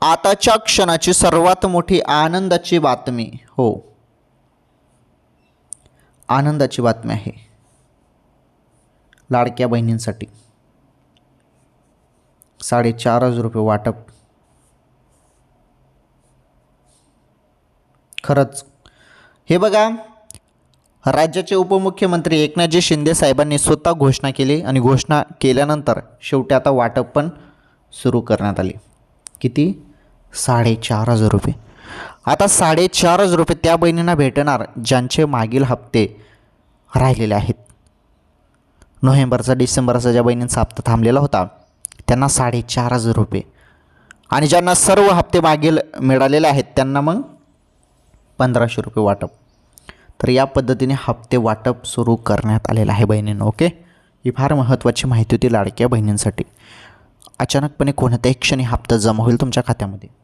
आताच्या क्षणाची सर्वात मोठी आनंदाची बातमी, हो आनंदाची बातमी आहे लाडक्या बहिणींसाठी 4,500 रुपये वाटप. खरंच हे बघा, राज्याचे उपमुख्यमंत्री एकनाथजी शिंदे साहेबांनी स्वतः घोषणा केली आणि घोषणा केल्यानंतर शेवटी आता वाटप पण सुरू करण्यात आले. किती? 4,500 रुपये. आता 4,500 रुपये त्या बहिणींना भेटणार ज्यांचे मागील हप्ते राहिलेले आहेत. नोव्हेंबरचा डिसेंबरचा ज्या बहिणींचा हप्ता थांबलेला होता त्यांना 4,500 रुपये, आणि ज्यांना सर्व हप्ते मागील मिळालेले आहेत त्यांना मग 1,500 रुपये वाटप. तर या पद्धतीने हप्ते वाटप सुरू करण्यात आलेलं आहे बहिणींनो. ओके, ही फार महत्त्वाची माहिती होती लाडक्या बहिणींसाठी. अचानकपणे कोणत्याही क्षणी हप्ता जमा होईल तुमच्या खात्यामध्ये.